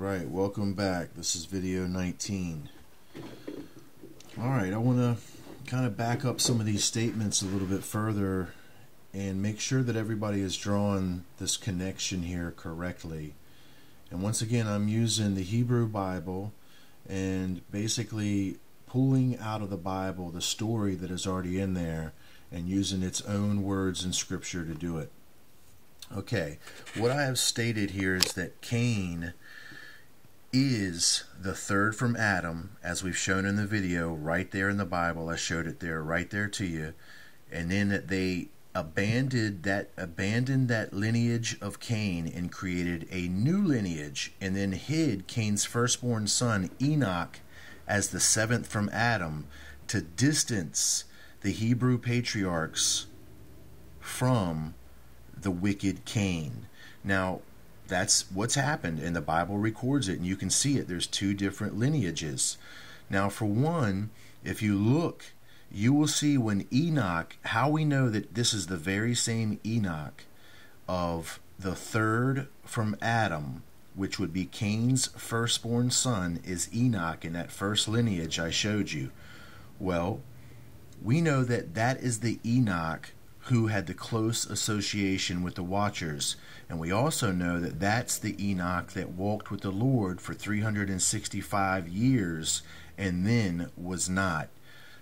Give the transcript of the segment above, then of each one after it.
Alright, welcome back. This is video 19. Alright, I want to kind of back up some of these statements a little bit further and make sure that everybody is drawing this connection here correctly. And once again, I'm using the Hebrew Bible and basically pulling out of the Bible the story that is already in there and using its own words in Scripture to do it. Okay, what I have stated here is that Cain is the third from Adam, as we've shown in the video right there in the Bible. I showed it there, right there to you. And then that they abandoned that lineage of Cain and created a new lineage, and then hid Cain's firstborn son Enoch as the seventh from Adam to distance the Hebrew patriarchs from the wicked Cain. Now, that's what's happened, and the Bible records it, and you can see it. There's two different lineages. Now, for one, if you look, you will see when Enoch, how we know that this is the very same Enoch of the third from Adam, which would be Cain's firstborn son, is Enoch in that first lineage I showed you. Well, we know that that is the Enoch who had the close association with the Watchers. And we also know that that's the Enoch that walked with the Lord for 365 years and then was not.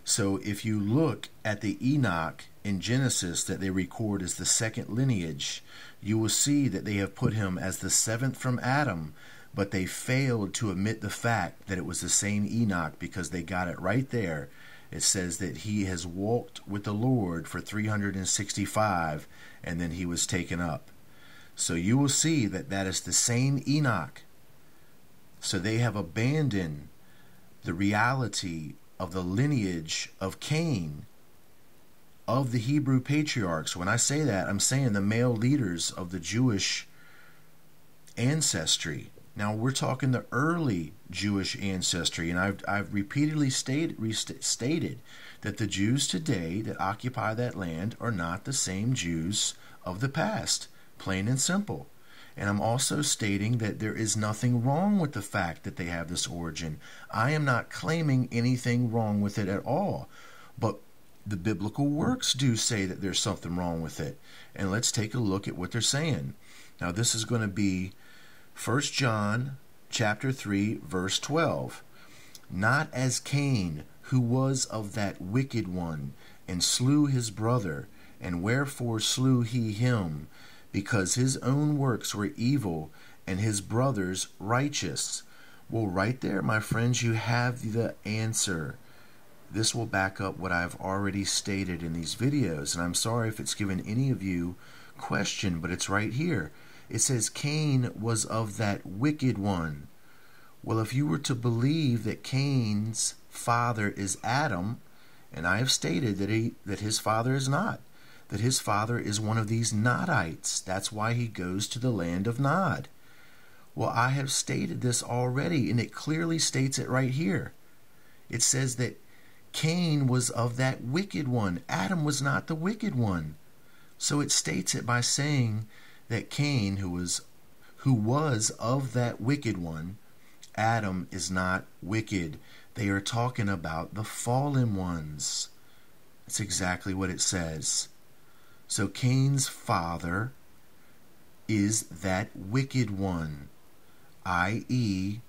So if you look at the Enoch in Genesis that they record as the second lineage, you will see that they have put him as the seventh from Adam, but they failed to admit the fact that it was the same Enoch, because they got it right there. It says that he has walked with the Lord for 365, and then he was taken up. So you will see that that is the same Enoch. So they have abandoned the reality of the lineage of Cain, of the Hebrew patriarchs. When I say that, I'm saying the male leaders of the Jewish ancestry. Now, we're talking the early Jewish ancestry, and I've repeatedly stated that the Jews today that occupy that land are not the same Jews of the past, plain and simple. And I'm also stating that there is nothing wrong with the fact that they have this origin. I am not claiming anything wrong with it at all, but the biblical works do say that there's something wrong with it. And let's take a look at what they're saying. Now, this is going to be 1 John chapter 3, verse 12. Not as Cain, who was of that wicked one, and slew his brother. And wherefore slew he him? Because his own works were evil, and his brother's righteous. Well, right there, my friends, you have the answer. This will back up what I've already stated in these videos. And I'm sorry if it's given any of you question, but it's right here. It says Cain was of that wicked one. Well, if you were to believe that Cain's father is Adam, and I have stated that his father is not, that his father is one of these Nodites. That's why he goes to the land of Nod. Well, I have stated this already, and it clearly states it right here. It says that Cain was of that wicked one. Adam was not the wicked one. So it states it by saying that Cain, who was of that wicked one, Adam is not wicked. They are talking about the fallen ones. That's exactly what it says. So Cain's father is that wicked one, i.e.,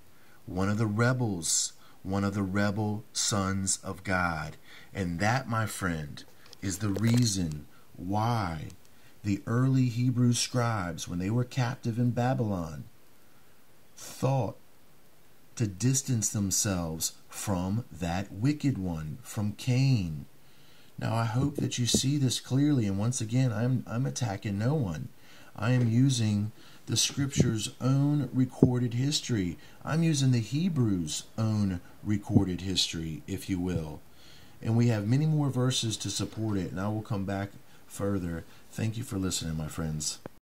one of the rebels, one of the rebel sons of God. And that, my friend, is the reason why the early Hebrew scribes, when they were captive in Babylon, thought to distance themselves from that wicked one, from Cain. Now, I hope that you see this clearly, and once again, I'm attacking no one. I am using the Scripture's own recorded history. I'm using the Hebrews' own recorded history, if you will. And we have many more verses to support it, and I will come back further. Thank you for listening, my friends.